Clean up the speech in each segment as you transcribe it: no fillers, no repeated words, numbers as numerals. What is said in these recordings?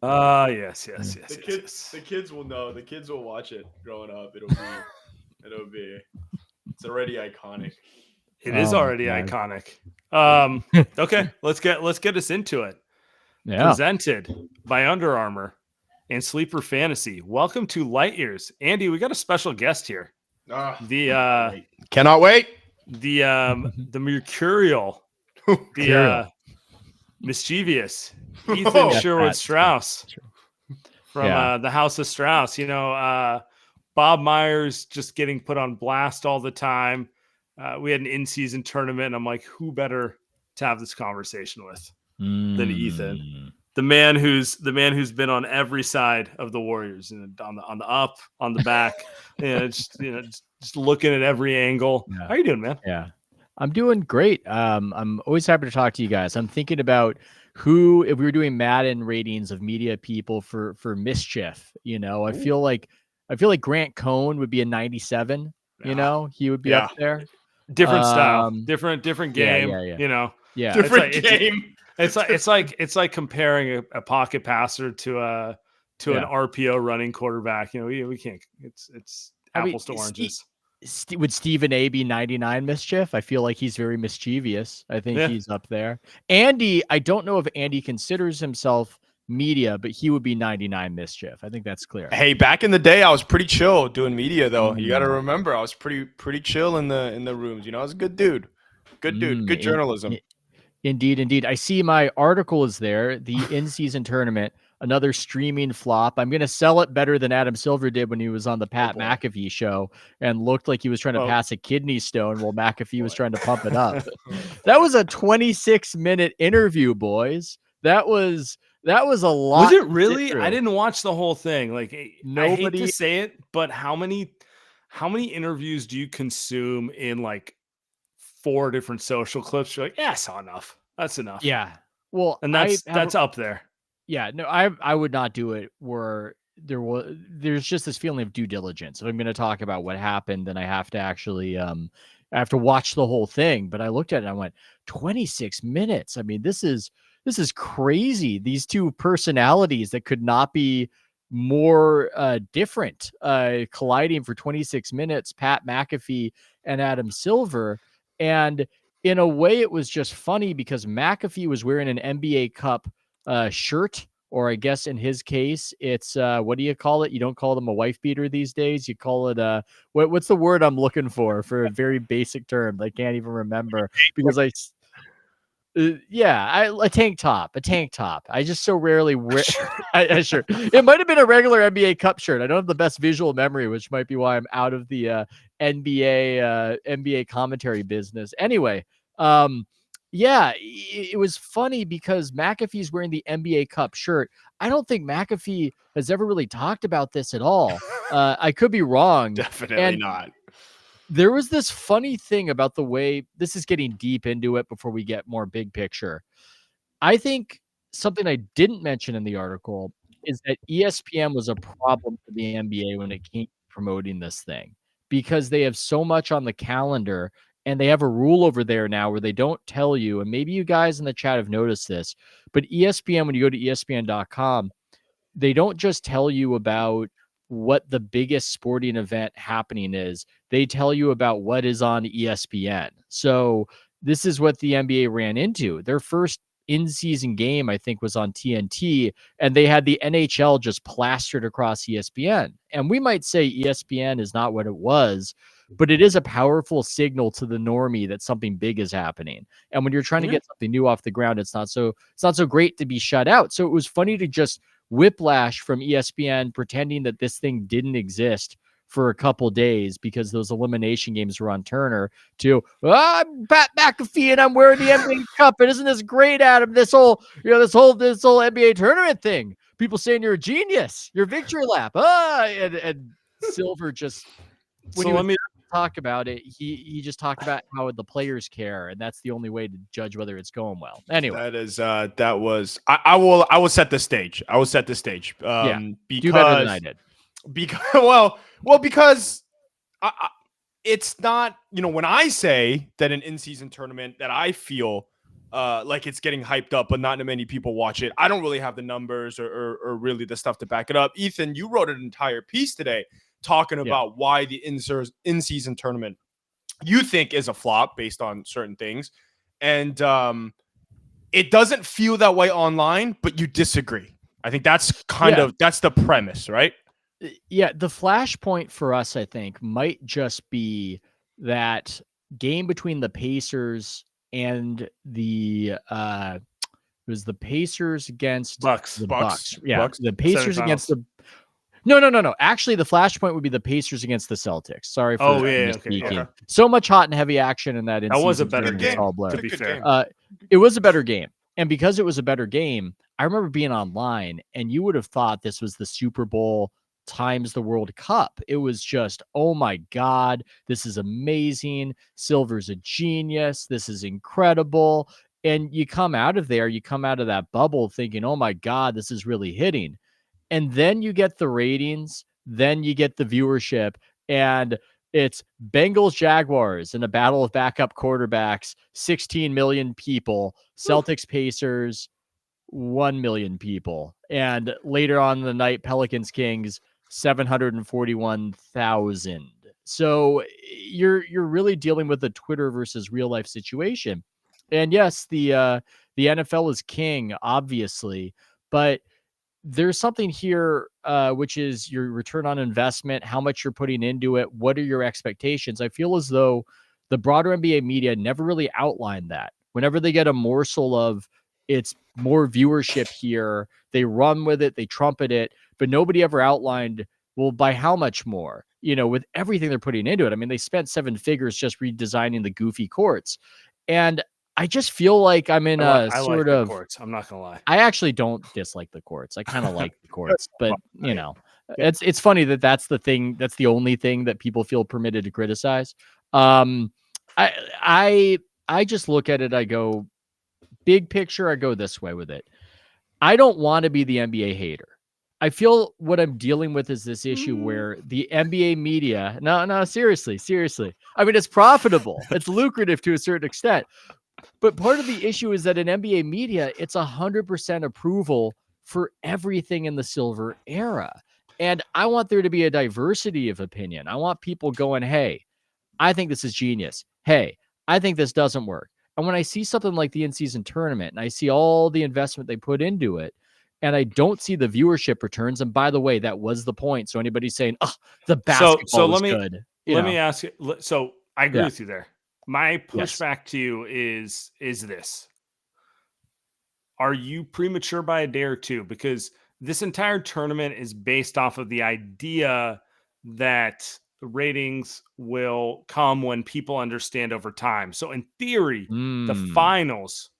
The kids will know. The kids will watch it growing up. It's already iconic. It is already iconic. Okay, let's get us into it. Yeah. Presented by Under Armour and Sleeper Fantasy. Welcome to Light Years. Andy, we got a special guest here. Cannot wait. The mercurial, mischievous Ethan Sherwood Strauss from the House of Strauss. You know, Bob Myers just getting put on blast all the time. We had an in-season tournament, and I'm like, who better to have this conversation with than Ethan, the man who's been on every side of the Warriors, and on the up, on the back, just looking at every angle. Yeah. How you doing, man? Yeah, I'm doing great. I'm always happy to talk to you guys. I'm thinking about who, if we were doing Madden ratings of media people for mischief, you know, I feel like Grant Cohn would be a 97. You know, he would be up there. Different style, different game. You know, different game. It's like comparing a pocket passer to an RPO running quarterback. You know, we can't. It's apples to oranges. Would Stephen A be 99 mischief? I feel like he's very mischievous. I think he's up there. Andy, I don't know if Andy considers himself media, but he would be 99 mischief. I think that's clear. Hey, back in the day, I was pretty chill doing media, though. You got to remember, I was pretty chill in the rooms. You know, I was a good dude. Good journalism. Indeed. I see my article is there. The in-season tournament, another streaming flop. I'm going to sell it better than Adam Silver did when he was on the Pat McAfee show and looked like he was trying to pass a kidney stone while McAfee was trying to pump it up. That was a 26-minute interview, boys. That was a lot. Was it really? I didn't watch the whole thing. Like, I hate to say it, but how many interviews do you consume in like 4 different social clips? You're like, I saw enough. That's enough. Yeah. Well, and that's up there. Yeah. No, I would not do it where there's just this feeling of due diligence. If I'm going to talk about what happened, then I have to actually I have to watch the whole thing. But I looked at it and I went, 26 minutes. I mean, this is crazy. These two personalities that could not be more different, colliding for 26 minutes, Pat McAfee and Adam Silver. And in a way, it was just funny because McAfee was wearing an NBA Cup shirt, or I guess in his case, it's what do you call it? You don't call them a wife beater these days. You call it what's the word I'm looking for a very basic term that I can't even remember because a tank top. I just so rarely wear. Sure, it might have been a regular NBA Cup shirt. I don't have the best visual memory, which might be why I'm out of the NBA commentary business. Anyway, it was funny because McAfee's wearing the NBA Cup shirt. I don't think McAfee has ever really talked about this at all. I could be wrong. Definitely not. There was this funny thing about the way this is getting deep into it before we get more big picture. I think something I didn't mention in the article is that ESPN was a problem for the NBA when it came to promoting this thing because they have so much on the calendar and they have a rule over there now where they don't tell you. And maybe you guys in the chat have noticed this, but ESPN, when you go to ESPN.com, they don't just tell you about what the biggest sporting event happening is. They tell you about what is on ESPN. So this is what the NBA ran into. Their first in-season game, I think, was on TNT, and they had the NHL just plastered across ESPN. And we might say ESPN is not what it was, but it is a powerful signal to the normie that something big is happening. And when you're trying to get something new off the ground, it's not so great to be shut out. So it was funny to just whiplash from ESPN pretending that this thing didn't exist for a couple days because those elimination games were on Turner to I'm Pat McAfee and I'm wearing the NBA Cup and isn't this great, Adam? This whole NBA tournament thing. People saying you're a genius, your victory lap. And Silver just let me talk about it. He just talked about how the players care, and that's the only way to judge whether it's going well. Anyway, I will set the stage. Because do better than I did. Because it's not, when I say that an in-season tournament that I feel like it's getting hyped up, but not many people watch it. I don't really have the numbers or really the stuff to back it up. Ethan, you wrote an entire piece today talking about why the in-season tournament you think is a flop based on certain things. And it doesn't feel that way online, but you disagree. I think that's that's the premise, right? Yeah, the flashpoint for us, I think, might just be that game between the Pacers and the it was the Pacers against the Bucks. Yeah, the Pacers against the No. Actually, the flashpoint would be the Pacers against the Celtics. Sorry for speaking. Okay. So much hot and heavy action in that. That was a better game. To be fair, it was a better game, and because it was a better game, I remember being online, and you would have thought this was the Super Bowl times the World Cup. It was just, oh my God, this is amazing. Silver's a genius. This is incredible. And you come out of that bubble thinking, oh my God, this is really hitting. And then you get the ratings, then you get the viewership, and it's Bengals Jaguars in a battle of backup quarterbacks, 16 million people, Celtics Pacers, 1 million people. And later on in the night, Pelicans Kings, 741,000. So you're really dealing with a Twitter versus real life situation. And yes, the NFL is king, obviously, but there's something here, which is your return on investment, how much you're putting into it. What are your expectations? I feel as though the broader NBA media never really outlined that. Whenever they get a morsel of it's more viewership here, they run with it, they trumpet it, but nobody ever outlined, well, by how much more, with everything they're putting into it. I mean, they spent 7 figures just redesigning the goofy courts. And I just feel like I'm in I like the courts. I'm not gonna lie. I actually don't dislike the courts. I kind of like the courts, but it's funny that's the thing. That's the only thing that people feel permitted to criticize. I just look at it. I go big picture. I go this way with it. I don't want to be the NBA hater. I feel what I'm dealing with is this issue where the NBA media. No, seriously. I mean, it's profitable. It's lucrative to a certain extent. But part of the issue is that in NBA media, it's 100% approval for everything in the Silver era. And I want there to be a diversity of opinion. I want people going, hey, I think this is genius. Hey, I think this doesn't work. And when I see something like the in-season tournament and I see all the investment they put into it, and I don't see the viewership returns, and by the way, that was the point. So anybody saying, oh, the basketball is good. Let me ask you. So I agree with you there. My pushback to you is this. Are you premature by a day or two? Because this entire tournament is based off of the idea that the ratings will come when people understand over time. So in theory, the finals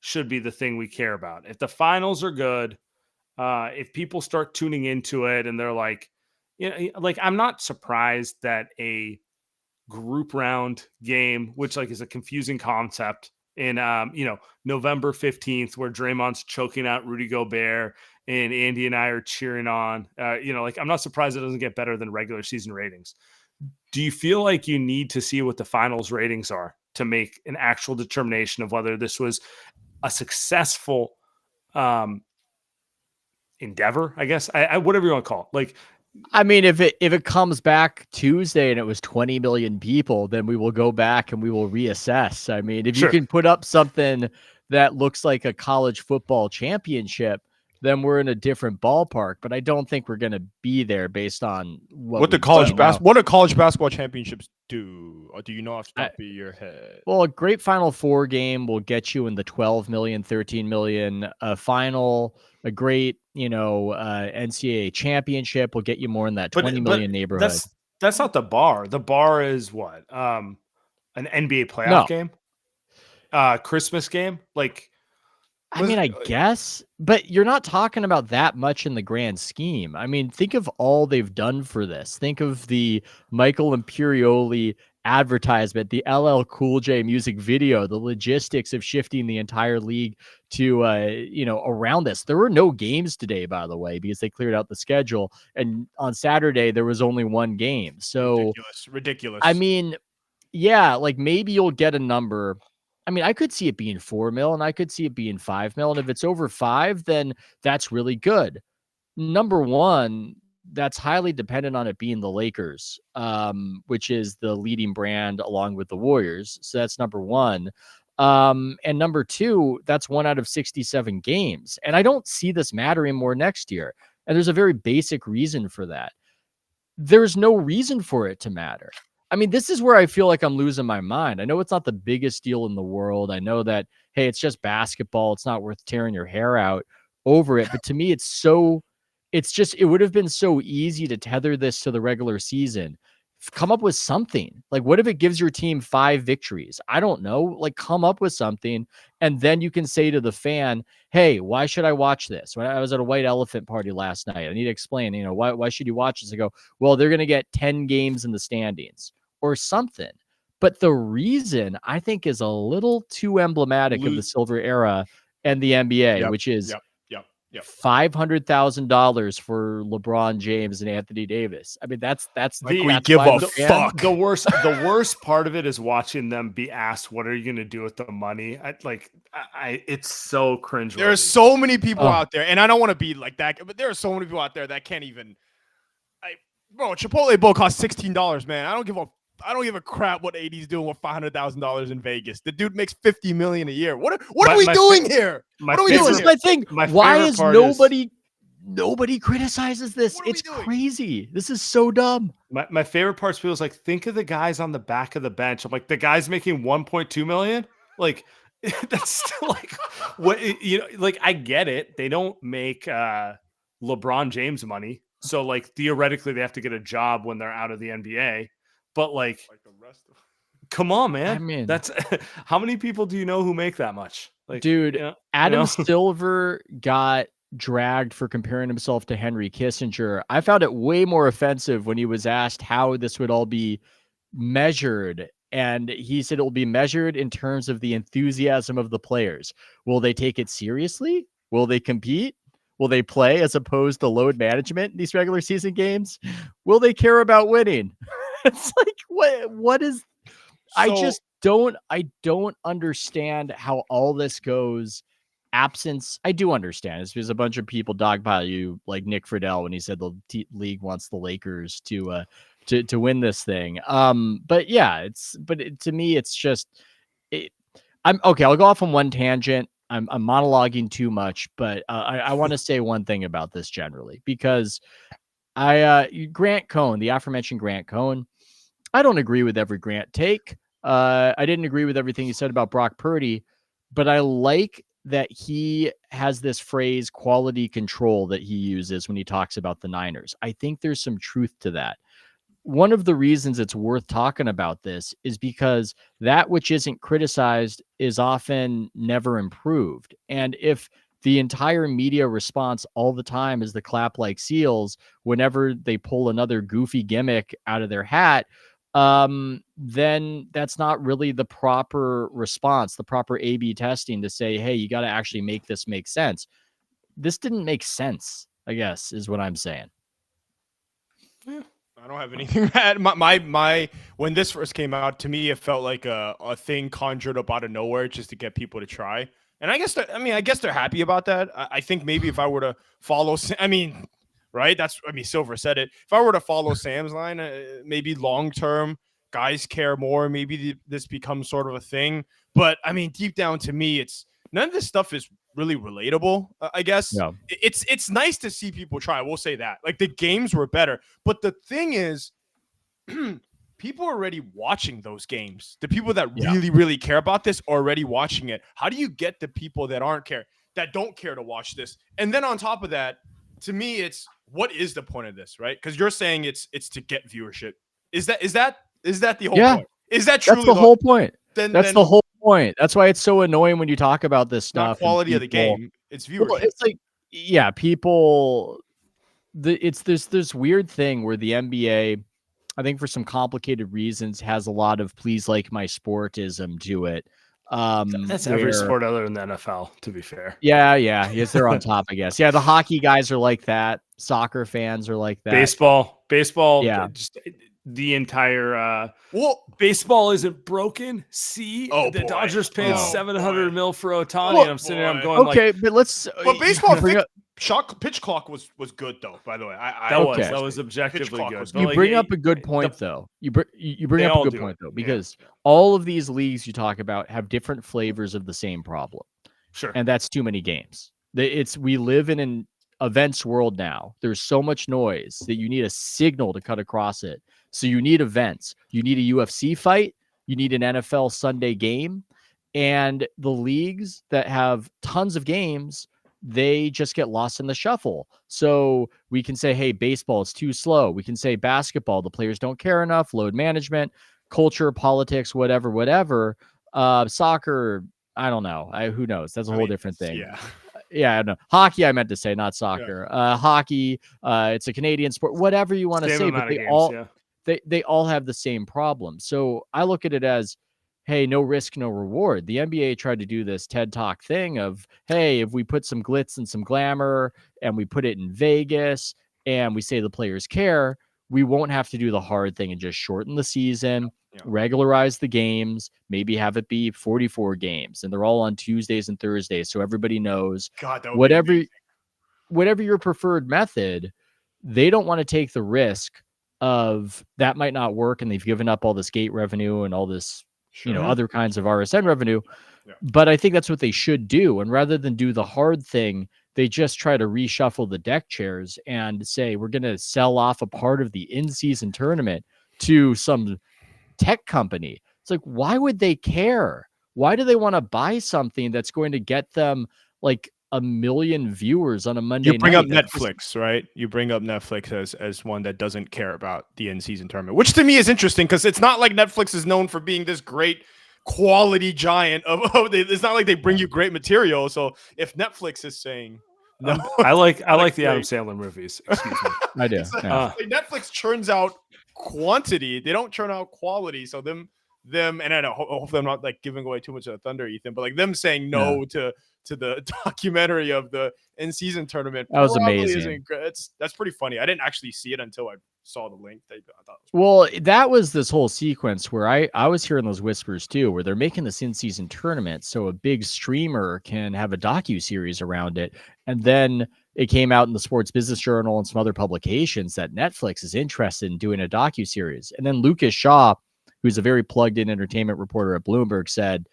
should be the thing we care about. If the finals are good, if people start tuning into it and they're like, I'm not surprised that a group round game, which is a confusing concept in, November 15th, where Draymond's choking out Rudy Gobert and Andy and I are cheering on, I'm not surprised it doesn't get better than regular season ratings. Do you feel like you need to see what the finals ratings are to make an actual determination of whether this was a successful, endeavor, I guess, I whatever you want to call it? I mean, if it comes back Tuesday and it was 20 million people, then we will go back and we will reassess. I mean, if you can put up something that looks like a college football championship, then we're in a different ballpark. But I don't think we're going to be there based on what do college basketball championships do? Or do you know off the top of your head? Well, a great Final Four game will get you in the 12 million, 13 million. A final, a great, NCAA championship will get you more in that 20 million neighborhood. That's not the bar. The bar is what? An NBA playoff game? Christmas game? I mean, I guess, but you're not talking about that much in the grand scheme. I mean, think of all they've done for this. Think of the Michael Imperioli advertisement, the LL Cool J music video, the logistics of shifting the entire league to, around this. There were no games today, by the way, because they cleared out the schedule. And on Saturday, there was only one game. So ridiculous. I mean, yeah, maybe you'll get a number I mean, I could see it being 4 mil and I could see it being 5 mil. And if it's over 5, then that's really good. Number one, that's highly dependent on it being the Lakers, which is the leading brand along with the Warriors. So that's number one. And number two, that's 1 out of 67 games. And I don't see this mattering more next year. And there's a very basic reason for that. There's no reason for it to matter. I mean, this is where I feel like I'm losing my mind. I know it's not the biggest deal in the world. I know that, hey, it's just basketball. It's not worth tearing your hair out over it. But to me, it would have been so easy to tether this to the regular season. Come up with something. Like, what if it gives your team 5 victories? I don't know. Like, come up with something. And then you can say to the fan, hey, why should I watch this? When I was at a white elephant party last night, I need to explain, why should you watch this? I go, well, they're going to get 10 games in the standings or something. But the reason I think is a little too emblematic of the silver era and the NBA, which is $500,000 for LeBron James and Anthony Davis. I mean, that's we give a fuck. The worst part of it is watching them be asked, "What are you going to do with the money?" It's so cringe. There are so many people out there, and I don't want to be like that, but there are so many people out there that can't even. Bro, Chipotle bowl costs $16, man. I don't give a crap what AD's doing with $500,000 in Vegas. The dude makes $50 million a year. What are we doing here? What are we doing? This is my thing. Why is nobody criticizes this? It's crazy. This is so dumb. My favorite part is like, think of the guys on the back of the bench. I'm like, the guys making $1.2 million. Like, that's still like what like, I get it. They don't make LeBron James money, so like theoretically they have to get a job when they're out of the NBA. But like the rest of come on, man. I mean, that's how many people do you know who make that much? Like, dude, Adam Silver got dragged for comparing himself to Henry Kissinger. I found it way more offensive when he was asked how this would all be measured. And he said it will be measured in terms of the enthusiasm of the players. Will they take it seriously? Will they compete? Will they play as opposed to load management in these regular season games? Will they care about winning? It's like, what is, I don't understand how all this goes. I do understand. It's because a bunch of people dogpile you, like Nick Friedel, when he said the league wants the Lakers to win this thing. But yeah, to me, it's just, I'm okay. I'll go off on one tangent. I'm monologuing too much, but I want to say one thing about this generally, because Grant Cohn, the aforementioned Grant Cohn, I don't agree with every Grant take. I didn't agree with everything he said about Brock Purdy, but I like that he has this phrase quality control that he uses when he talks about the Niners. I think there's some truth to that. One of the reasons it's worth talking about this is because that which isn't criticized is often never improved. And if the entire media response all the time is the clap like seals whenever they pull another goofy gimmick out of their hat, then that's not really the proper response, the proper A/B testing to say, hey, you got to actually make this make sense. This didn't make sense, I guess, is what I'm saying. Yeah. I don't have anything to add. My when this first came out, to me, it felt like a thing conjured up out of nowhere just to get people to try. And I guess they're happy about that. I think maybe if I were to follow, right? Silver said it. If I were to follow Sam's line, maybe long term guys care more. Maybe this becomes sort of a thing. But deep down to me, it's none of this stuff is really relatable. I guess it's nice to see people try. We'll say that. Like, the games were better, but the thing is, people are already watching those games. The people that really, really care about this are already watching it. How do you get the people that don't care to watch this? And then on top of that, to me, it's what is the point of this, right? Because you're saying it's to get viewership. Is that the whole point? Is that truly the whole point? That's the whole point. That's why it's so annoying when you talk about this stuff. Not quality of the game. It's viewership. Well, it's like, people. It's this weird thing where the NBA, I think for some complicated reasons, has a lot of please like my sportism to it. That's every sport other than the NFL, to be fair. Yeah. Yes, they're on top, I guess. Yeah, the hockey guys are like that. Soccer fans are like that. Baseball. Yeah. the entire well, baseball isn't broken. See, the Dodgers paying $700 million for Ohtani, and I'm sitting there, I'm going okay, but let's. But baseball pitch clock was good though. By the way, that was objectively good. You bring up a good point though. You bring up a good point though, because all of these leagues you talk about have different flavors of the same problem. Sure, and that's too many games. We live in an events world now. There's so much noise that you need a signal to cut across it. So you need events. You need a UFC fight. You need an NFL Sunday game. And the leagues that have tons of games, they just get lost in the shuffle. So we can say, hey, baseball is too slow. We can say basketball, the players don't care enough, load management, culture, politics, whatever. Soccer, I don't know. Who knows? That's a whole different thing. Yeah, I know. Hockey, I meant to say, not soccer. Hockey, it's a Canadian sport. Whatever you want to say, but they all have the same problem. So I look at it as, hey, no risk, no reward. The NBA tried to do this TED Talk thing of, hey, if we put some glitz and some glamour and we put it in Vegas and we say the players care, we won't have to do the hard thing and just shorten the season, regularize the games, maybe have it be 44 games, and they're all on Tuesdays and Thursdays, so everybody knows. Whatever your preferred method, they don't want to take the risk of that might not work, and they've given up all this gate revenue and all this, other kinds of RSN revenue. But I think that's what they should do. And rather than do the hard thing, they just try to reshuffle the deck chairs and say, we're going to sell off a part of the in-season tournament to some tech company. It's like, why would they care? Why do they want to buy something that's going to get them like 1 million viewers on a Monday night? You bring up Netflix, right? You bring up Netflix as one that doesn't care about the in-season tournament, which to me is interesting because it's not like Netflix is known for being this great quality giant it's not like they bring you great material. So if Netflix is saying no, I like the Adam Sandler movies. Excuse me. I do. Netflix churns out quantity. They don't churn out quality. So them, and I know hopefully I'm not like giving away too much of the thunder, Ethan, but like them saying no to the documentary of the in-season tournament. That was amazing. That's pretty funny. I didn't actually see it until I saw the link. That was this whole sequence where I was hearing those whispers too, where they're making this in-season tournament so a big streamer can have a docu-series around it. And then it came out in the Sports Business Journal and some other publications that Netflix is interested in doing a docu-series. And then Lucas Shaw, who's a very plugged-in entertainment reporter at Bloomberg, said,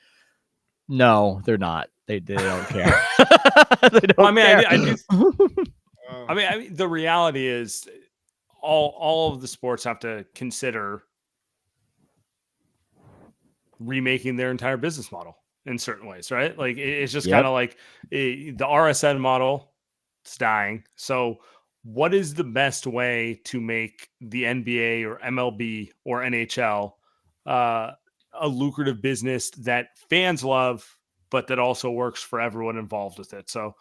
no, they're not. They don't care. They don't care. I mean, the reality is all of the sports have to consider remaking their entire business model in certain ways, right? Like it's just kind of like the RSN model, it's dying. So what is the best way to make the NBA or MLB or NHL a lucrative business that fans love, but that also works for everyone involved with it? So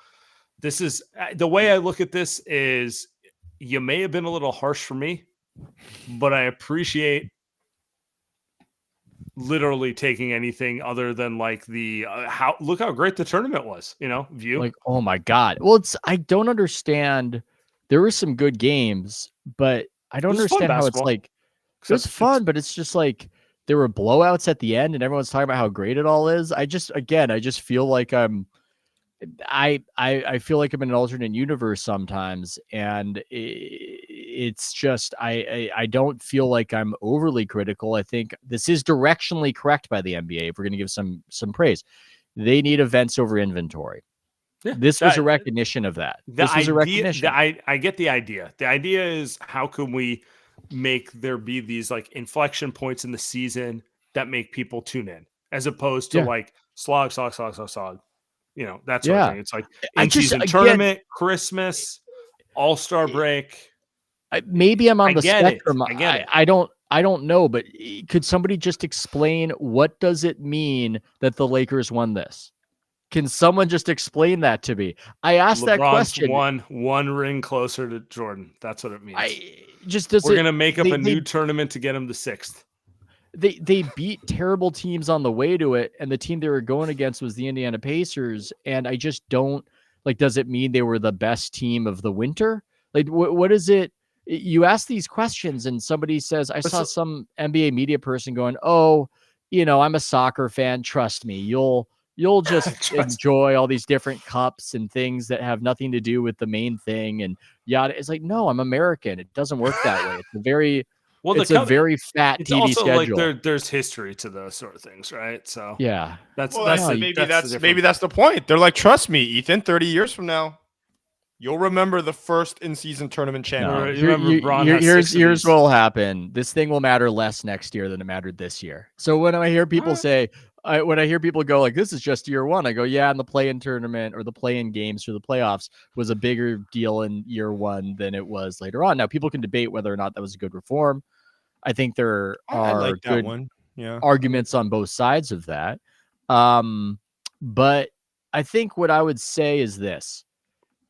this is the way I look at this is you may have been a little harsh for me, but I appreciate literally taking anything other than like look how great the tournament was, view. Like, oh my God. Well, I don't understand. There were some good games, but I don't understand how it's like, it was fun, but it's just like, there were blowouts at the end and everyone's talking about how great it all is. I just feel like I feel like I'm in an alternate universe sometimes. And it's just, I don't feel like I'm overly critical. I think this is directionally correct by the NBA. If we're going to give some praise, they need events over inventory. Yeah, this was a recognition of that. This was a recognition. I get the idea. The idea is how can we make there be these like inflection points in the season that make people tune in, as opposed to like slog, that sort of thing. It's like in-season tournament, Christmas, All-Star break. Maybe I'm on the spectrum. I don't know, but could somebody just explain what does it mean that the Lakers won this? Can someone just explain that to me? I asked that question. One ring closer to Jordan. That's what it means. We're going to make up a new tournament to get him the 6th. They beat terrible teams on the way to it, and the team they were going against was the Indiana Pacers, and I just don't, like, does it mean they were the best team of the winter? Like, what is it? you ask these questions and somebody says, I saw some NBA media person going, oh, I'm a soccer fan. Trust me, you'll just enjoy all these different cups and things that have nothing to do with the main thing. And yada. It's like, no, I'm American. It doesn't work that way. It's a very very fat it's TV also schedule. Like there's history to those sort of things, right? So yeah, maybe that's the point. They're like, trust me, Ethan, 30 years from now, you'll remember the first in-season tournament champion. Here's what will happen. This thing will matter less next year than it mattered this year. So when I hear people when I hear people go like, this is just year one, I go, yeah, and the play-in tournament or the play-in games for the playoffs was a bigger deal in year one than it was later on. Now, people can debate whether or not that was a good reform. I think there are good arguments on both sides of that. But I think what I would say is this.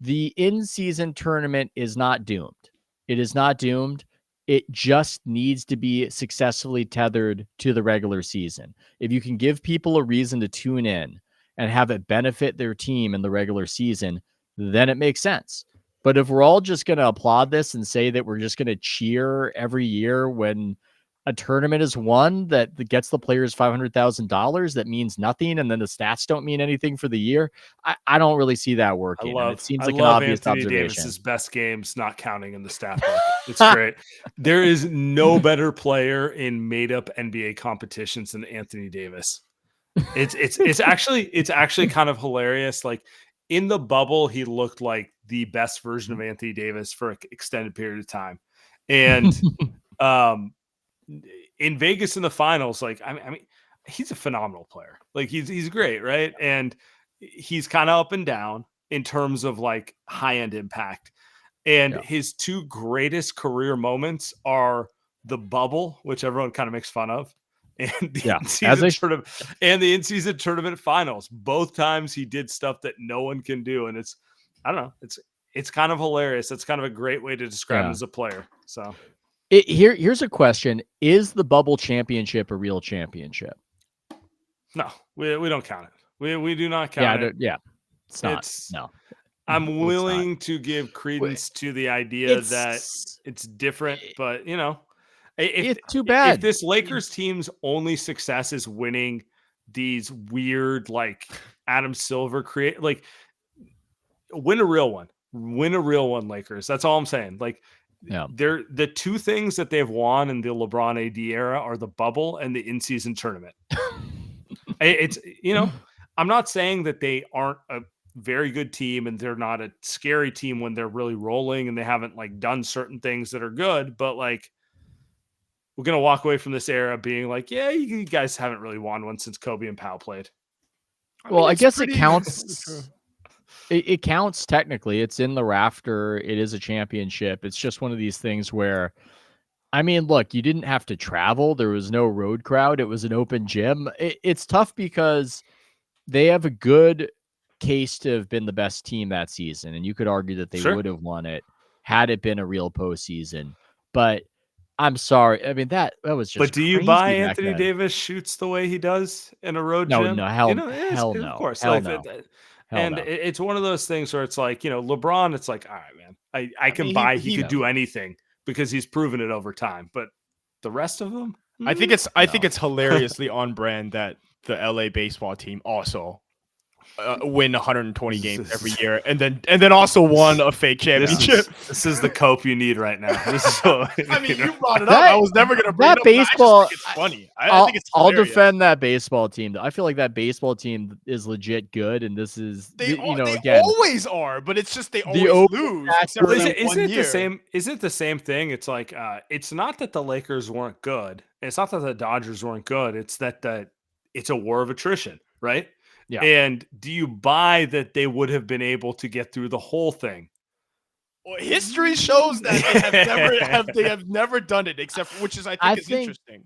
The in-season tournament is not doomed. It is not doomed. It just needs to be successfully tethered to the regular season. If you can give people a reason to tune in and have it benefit their team in the regular season, then it makes sense. But if we're all just going to applaud this and say that we're just going to cheer every year when a tournament is won that gets the players $500,000, that means nothing, and then the stats don't mean anything for the year, I don't really see that working. It seems like an obvious Anthony observation. Davis's best games not counting in the stat book. It's great. There is no better player in made-up NBA competitions than Anthony Davis. It's actually kind of hilarious. Like in the bubble, he looked like the best version of Anthony Davis for an extended period of time, and in Vegas in the finals, like I mean, he's a phenomenal player. Like he's great, right? And he's kind of up and down in terms of like high end impact. And his two greatest career moments are the bubble, which everyone kind of makes fun of, and the in-season tournament finals. Both times he did stuff that no one can do, and it's kind of hilarious. That's kind of a great way to describe him as a player. So. Here's a question. Is the bubble championship a real championship? No, we don't count it. We do not count it. Yeah. It's not. No. I'm willing to give credence to the idea that it's different, but it's too bad. If this Lakers team's only success is winning these weird, like Adam Silver win a real one. Win a real one, Lakers. That's all I'm saying. Like, they're the two things that they've won in the LeBron AD era are the bubble and the in-season tournament. It's I'm not saying that they aren't a very good team and they're not a scary team when they're really rolling and they haven't like done certain things that are good, but like we're gonna walk away from this era being like, yeah, you guys haven't really won one since Kobe and Powell played. I guess it counts. It counts technically. It's in the rafter. It is a championship. It's just one of these things where, I mean, look, you didn't have to travel. There was no road crowd. It was an open gym. It's tough because they have a good case to have been the best team that season. And you could argue that they would have won it had it been a real postseason. But I'm sorry. I mean, that was just. But do you buy Anthony Davis shoots the way he does in a road gym? No, hell no. Of course. Hell no. It's one of those things where it's like, LeBron, it's like, all right, man, I can buy he could do anything because he's proven it over time. But the rest of them, I think it's hilariously on brand that the LA baseball team also win 120 games every year, and then also won a fake championship. This is the cope you need right now. This is what, I mean, you brought it up. I was never going to bring that it up. Baseball. I just think it's funny. I think it's hilarious. I'll defend that baseball team. I feel like that baseball team is legit good, and this is they again, always are, but it's just they always lose. Isn't it the same thing? It's like it's not that the Lakers weren't good. It's not that the Dodgers weren't good. It's that it's a war of attrition, right? Yeah. And do you buy that they would have been able to get through the whole thing? Well, history shows that they have never done it, except for, which is I think interesting.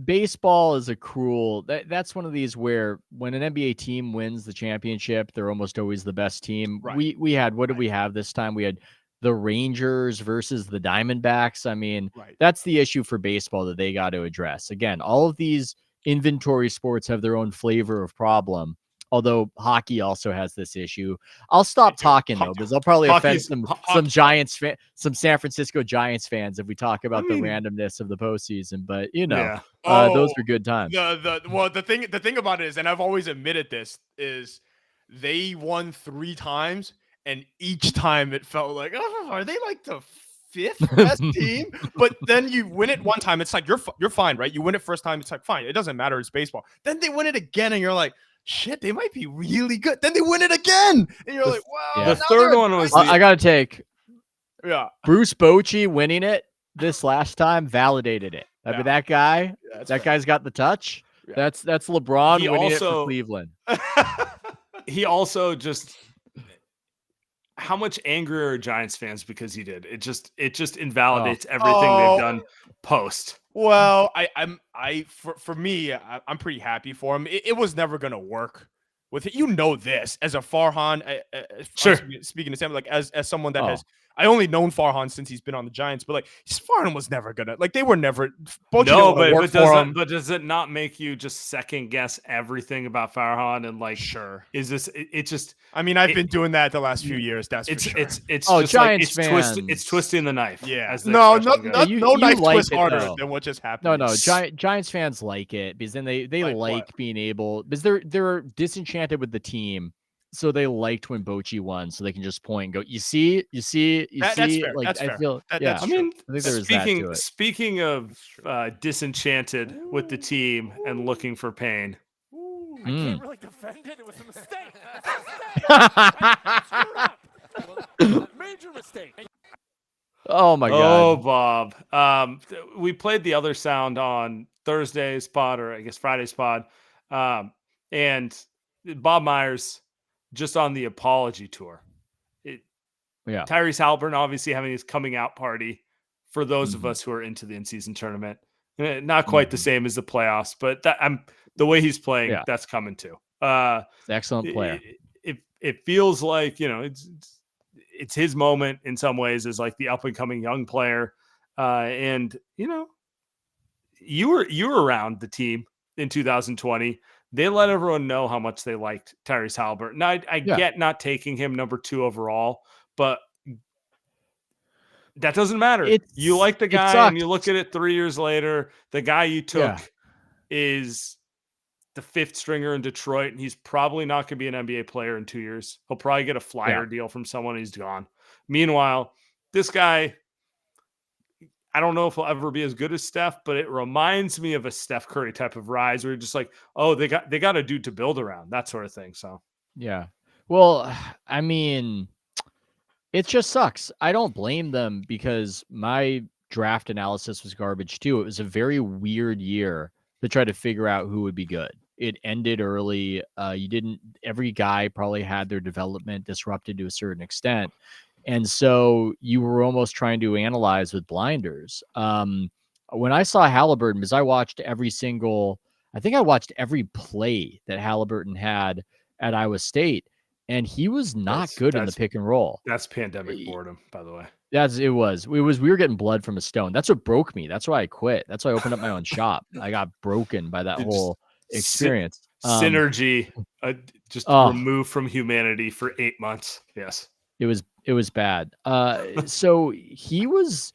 Baseball is a cruel. That's one of these where when an NBA team wins the championship, they're almost always the best team. Right. We had what did we have this time? We had the Rangers versus the Diamondbacks. I mean, that's the issue for baseball that they got to address. Again, all of these inventory sports have their own flavor of problem. Although hockey also has this issue. I'll stop talking though, because I'll probably offend some Giants some San Francisco Giants fans if we talk about the randomness of the postseason. But those are good times. The thing about it is, and I've always admitted this, is they won 3 times, and each time it felt like, oh, are they like the 5th best team? But then you win it one time, it's like you're fine, right? You win it first time, it's like fine, it doesn't matter, it's baseball. Then they win it again, and you're like, shit, they might be really good. Then they win it again, and you're like, wow. The third one was I gotta take Bruce Bochy winning it this last time validated it. I mean, that guy, guy's got the touch. Yeah. That's LeBron winning it for Cleveland. He also just, how much angrier are Giants fans because he did? It just invalidates everything they've done post. Well, for me, I'm pretty happy for him. It was never gonna work with it. This as a Farhan. Sure. Speaking to Sam, like as someone that has. I only known Farhan since he's been on the Giants, but like Farhan was never gonna, like, they were never. But does it not make you just second guess everything about Farhan and like, sure, is this? It just. I mean, I've been doing that the last few years. That's for sure. It's just Giants fans. It's twisting the knife. Yeah. No knife twist harder than what just happened. No. Giants fans like it because then they like being able, because they're disenchanted with the team. So they liked when Bochy won, so they can just point and go, you see. That's fair. Like, that's I fair. feel, that's I mean, I think there was that to it. Speaking of disenchanted with the team and looking for pain. Ooh, I can't really defend it. It was a mistake. Major mistake. Oh my God. Oh, Bob. We played the other sound on Thursday's pod, or I guess Friday's pod. And Bob Myers just on the apology tour. Tyrese Haliburton obviously having his coming out party for those of us who are into the in-season tournament. Not quite the same as the playoffs, but the way he's playing, that's coming too. Excellent player. It feels like, it's his moment in some ways as like the up and coming young player. And you were around the team in 2020. They let everyone know how much they liked Tyrese Haliburton. Now, I get not taking him number 2 overall, but that doesn't matter. You like the guy, and you look at it 3 years later, the guy you took is the 5th stringer in Detroit, and he's probably not going to be an NBA player in 2 years. He'll probably get a flyer deal from someone, and he's gone. Meanwhile, this guy, I don't know if he'll ever be as good as Steph, but it reminds me of a Steph Curry type of rise where you're just like, oh, they got a dude to build around, that sort of thing. So, yeah. Well, I mean, it just sucks. I don't blame them because my draft analysis was garbage too. It was a very weird year to try to figure out who would be good. It ended early. Every guy probably had their development disrupted to a certain extent. And so you were almost trying to analyze with blinders. When I saw Haliburton, because I watched every play that Haliburton had at Iowa State, and he was not good in the pick and roll. That's pandemic boredom, by the way. It was. We were getting blood from a stone. That's what broke me. That's why I quit. That's why I opened up my own shop. I got broken by that whole experience. Synergy, removed from humanity for 8 months. Yes. It was bad. So he was,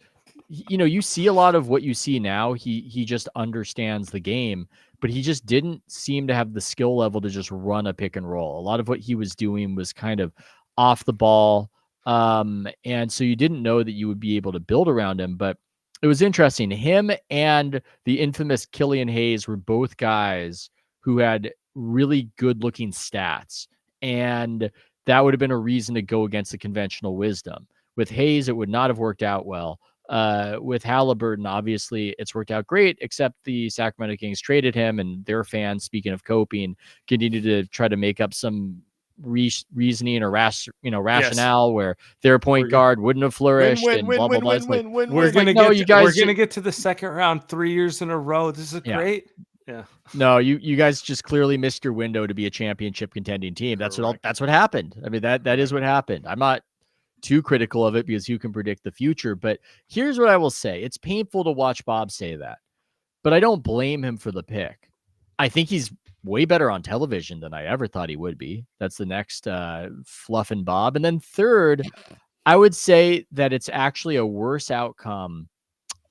you see a lot of what you see now. He just understands the game, but he just didn't seem to have the skill level to just run a pick and roll. A lot of what he was doing was kind of off the ball. And so you didn't know that you would be able to build around him, but it was interesting. Him and the infamous Killian Hayes were both guys who had really good looking stats, and that would have been a reason to go against the conventional wisdom. With Hayes, it would not have worked out well. With Haliburton, obviously, it's worked out great, except the Sacramento Kings traded him, and their fans, speaking of coping, continued to try to make up some reasoning or rationale where their point guard wouldn't have flourished and blah, blah, blah. We're going to get to the second round 3 years in a row. This is great. Yeah. No, you guys just clearly missed your window to be a championship contending team. That's what happened. I mean, that is what happened. I'm not too critical of it because who can predict the future, but here's what I will say. It's painful to watch Bob say that, but I don't blame him for the pick. I think he's way better on television than I ever thought he would be. That's the next Fluff and Bob. And then third, I would say that it's actually a worse outcome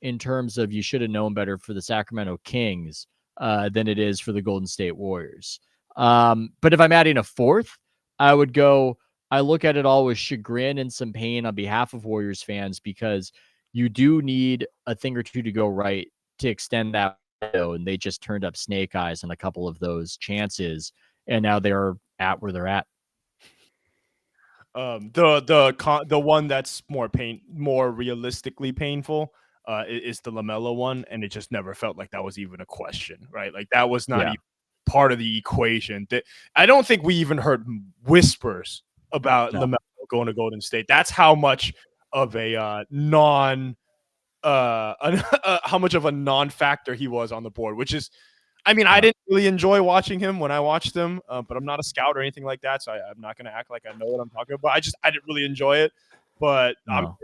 in terms of you should have known better for the Sacramento Kings than it is for the Golden State Warriors. But if I'm adding a fourth, I would go, I look at it all with chagrin and some pain on behalf of Warriors fans, because you do need a thing or two to go right to extend that window, and they just turned up snake eyes on a couple of those chances, and now they're at where they're at. The one that's more realistically painful is the LaMelo one, and it just never felt like that was even a question, right? Like that was not even part of the equation. That I don't think we even heard whispers about LaMelo going to Golden State. That's how much of a how much of a non-factor he was on the board, which is, I mean, I didn't really enjoy watching him when I watched him, but I'm not a scout or anything like that, so I'm not going to act like I know what I'm talking about. I didn't really enjoy it, but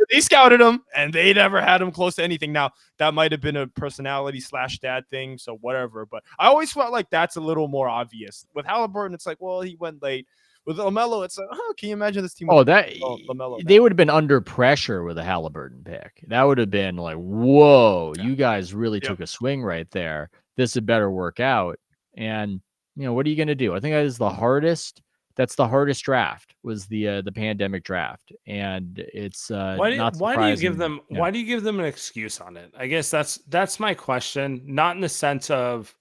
they scouted him, and they never had him close to anything. Now, that might have been a personality/dad thing, so whatever, but I always felt like that's a little more obvious. With Haliburton, it's like, well, he went late. With LaMelo, it's like, oh, can you imagine this team? LaMelo. They would have been under pressure with a Haliburton pick. That would have been like, whoa, you guys really took a swing right there. This had better work out. And, what are you going to do? I think that is the hardest. That's the hardest draft, was the pandemic draft. And it's why do you give them an excuse on it? I guess that's my question. Not in the sense of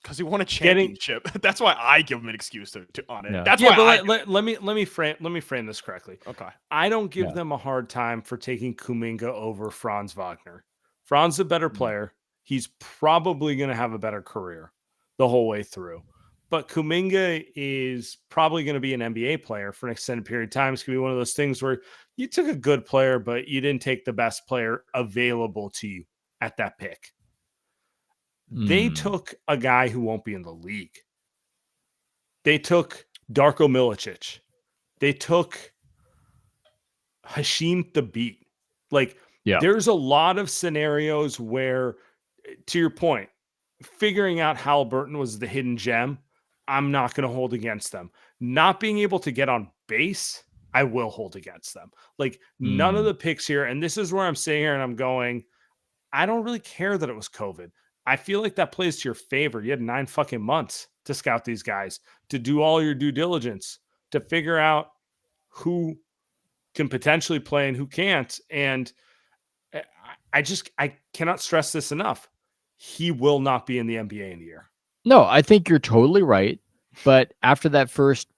because he won a championship. That's why I give him an excuse on it. Yeah. That's why. Let me frame this correctly. Okay. I don't give them a hard time for taking Kuminga over Franz Wagner. Franz is a better player. He's probably going to have a better career the whole way through. But Kuminga is probably going to be an NBA player for an extended period of time. It's going to be one of those things where you took a good player, but you didn't take the best player available to you at that pick. They took a guy who won't be in the league. They took Darko Milicic. They took Hasheem Thabeet. There's a lot of scenarios where, to your point, figuring out Haliburton was the hidden gem, I'm not going to hold against them. Not being able to get on base, I will hold against them. None of the picks here, and this is where I'm sitting here and I'm going, I don't really care that it was COVID. I feel like that plays to your favor. You had 9 fucking months to scout these guys, to do all your due diligence, to figure out who can potentially play and who can't. And I cannot stress this enough. He will not be in the NBA in a year. No, I think you're totally right. But after that first,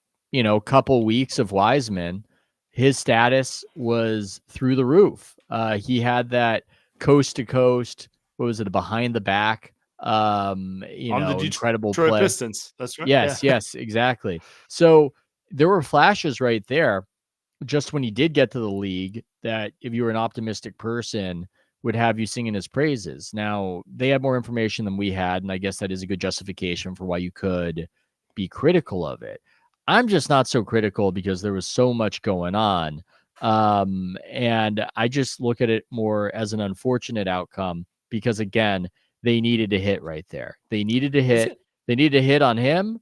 couple weeks of Wiseman, his status was through the roof. He had that coast to coast, what was it, a behind the back, on the incredible Detroit play. Pistons. That's right. Yes, exactly. So there were flashes right there, just when he did get to the league, that if you were an optimistic person, would have you singing his praises. Now, they had more information than we had, and I guess that is a good justification for why you could be critical of it. I'm just not so critical because there was so much going on. And I just look at it more as an unfortunate outcome because, again, they needed to hit right there. They needed to hit. They needed to hit on him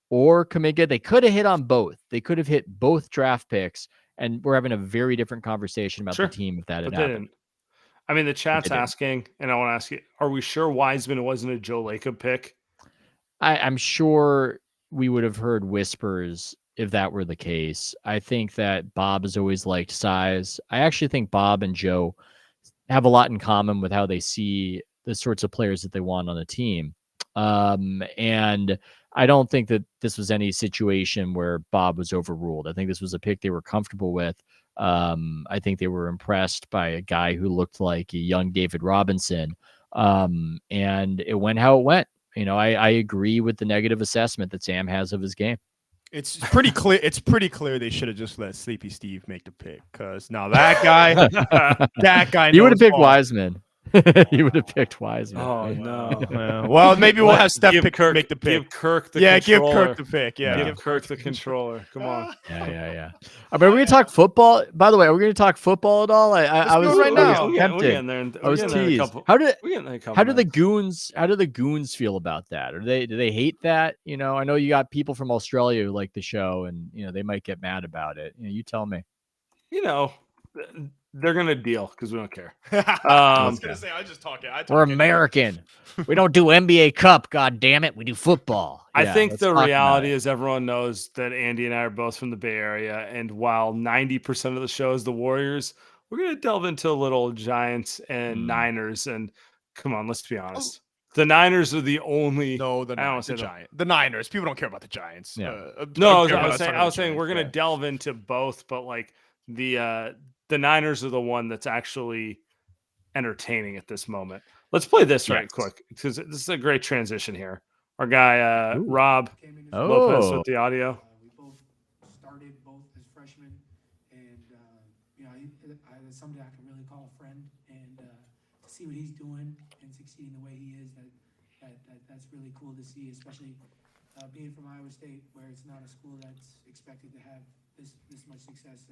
or Kuminga. They could have hit on both. They could have hit both draft picks, and we're having a very different conversation about the team if that had happened. I mean, the chat's asking, and I want to ask you, are we sure Wiseman wasn't a Joe Lacob pick? I'm sure we would have heard whispers if that were the case. I think that Bob has always liked size. I actually think Bob and Joe have a lot in common with how they see the sorts of players that they want on a team. And I don't think that this was any situation where Bob was overruled. I think this was a pick they were comfortable with. I think they were impressed by a guy who looked like a young David Robinson. And it went how it went. I agree with the negative assessment that Sam has of his game. It's pretty clear. It's pretty clear they should have just let Sleepy Steve make the pick, because now that guy, he would have picked Wiseman. You would have picked Wiseman. Oh right? no. Yeah. Well, maybe we'll have Steph Give make the pick. Give Kirk the Give controller. Kirk the pick. Yeah, Give Kirk the controller. Come on. Yeah. Are we going to talk football? By the way, are we going to talk football at all? I was do it right now. We're tempted. getting there. I was teased. How do the goons feel about that? Do they hate that? You know, I know you got people from Australia who like the show, and you know they might get mad about it. You tell me. You know, they're gonna deal because we don't care. I was gonna say I just talk it. We're American. We don't do NBA Cup. God damn it, we do football. I think the reality is everyone knows that Andy and I are both from the Bay Area, and while 90% of the show is the Warriors, we're gonna delve into a little Giants and Niners. And come on, let's be honest. The Niners are the only. The Niners. People don't care about the Giants. Yeah. I was saying we're gonna delve into both, but like the Niners are the one that's actually entertaining at this moment. Let's play this right quick because this is a great transition here. Our guy Rob Lopez with the audio. We both started as freshmen, and that's somebody I can really call a friend, and to see what he's doing and succeeding the way he is, that's really cool to see, especially being from Iowa State, where it's not a school that's expected to have this much success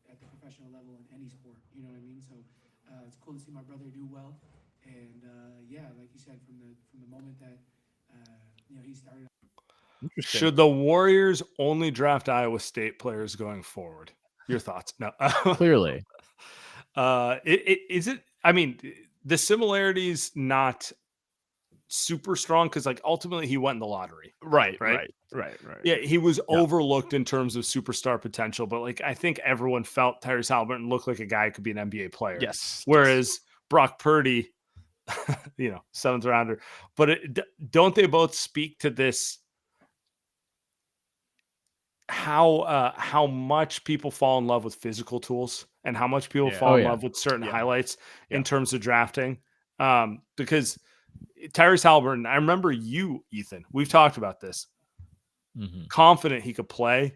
at the professional level in any sport. You know what I mean? So it's cool to see my brother do well, and like you said, from the moment that he started. Should the Warriors only draft Iowa State players going forward? Your thoughts? No, clearly. Is it? I mean, the similarities not super strong because, like, ultimately he went in the lottery. Right. Yeah, he was overlooked in terms of superstar potential, but like I think everyone felt Tyrese Haliburton looked like a guy who could be an NBA player. Yes. Whereas Brock Purdy, seventh rounder. But don't they both speak to this? How much people fall in love with physical tools and how much people fall in love with certain highlights in terms of drafting. Because Tyrese Haliburton, I remember you, Ethan, we've talked about this. Confident he could play,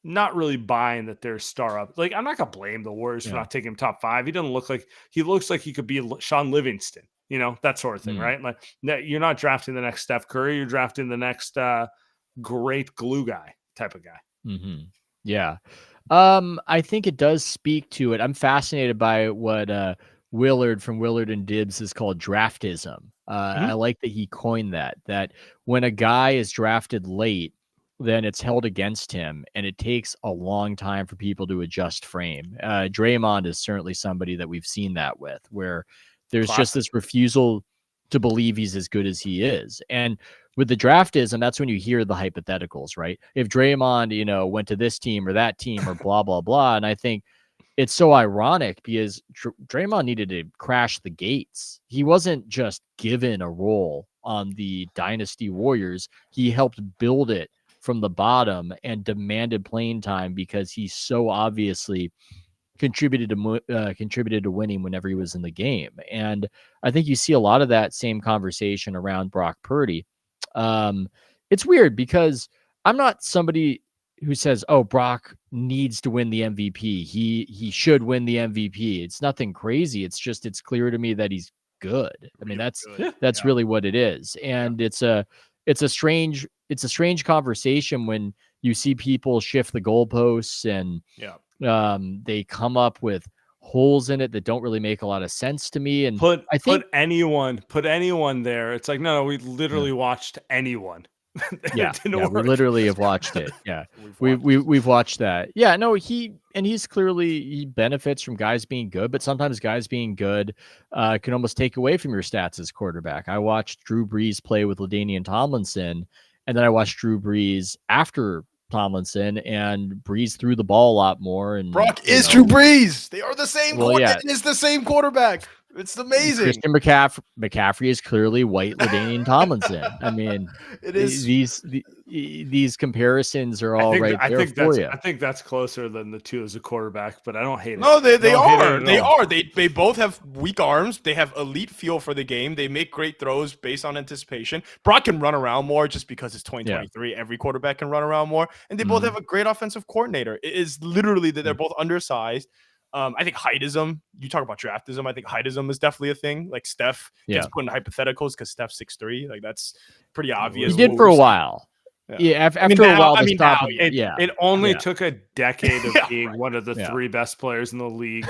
not really buying that they're star up. Like, I'm not gonna blame the Warriors for not taking him top 5. He looks like he could be Sean Livingston, that sort of thing, right? Like, you're not drafting the next Steph Curry, you're drafting the next great glue guy type of guy. Yeah. I think it does speak to it. I'm fascinated by what Willard from Willard and Dibbs is called draftism. I like that he coined that when a guy is drafted late, then it's held against him, and it takes a long time for people to adjust frame. Draymond is certainly somebody that we've seen that with, where there's just this refusal to believe he's as good as he is. And with the draftism, that's when you hear the hypotheticals, right? If Draymond, went to this team or that team or blah, blah, blah. And I think it's so ironic because Draymond needed to crash the gates. He wasn't just given a role on the Dynasty Warriors. He helped build it from the bottom and demanded playing time because he so obviously contributed to winning whenever he was in the game. And I think you see a lot of that same conversation around Brock Purdy. It's weird because I'm not somebody who says, "Oh, Brock needs to win the MVP. He should win the MVP." It's nothing crazy. It's just it's clear to me that he's good. I mean, that's really what it is. And it's a strange conversation when you see people shift the goalposts and they come up with holes in it that don't really make a lot of sense to me. And put anyone there. It's like, no, we literally watched anyone. We literally have watched it. Yeah, we've watched that. Yeah, no, he's clearly he benefits from guys being good, but sometimes guys being good can almost take away from your stats as quarterback. I watched Drew Brees play with LaDainian Tomlinson, and then I watched Drew Brees after Tomlinson, and Brees threw the ball a lot more. And Brock is Drew Brees. They are the same. It's the same quarterback. It's amazing. Christian McCaffrey is clearly white LaDainian Tomlinson. I mean, it is. These comparisons are all right there for you. I think that's closer than the two as a quarterback, but I don't hate it. No, they are. They both have weak arms. They have elite feel for the game. They make great throws based on anticipation. Brock can run around more just because it's 2023. Every quarterback can run around more. And they both have a great offensive coordinator. It is literally that they're both undersized. I think heightism. You talk about draftism. I think heightism is definitely a thing. Like Steph gets put in hypotheticals because Steph's 6'3". Like that's pretty obvious. He did for a while. Yeah, after a while, it only took a decade of being one of the 3 best players in the league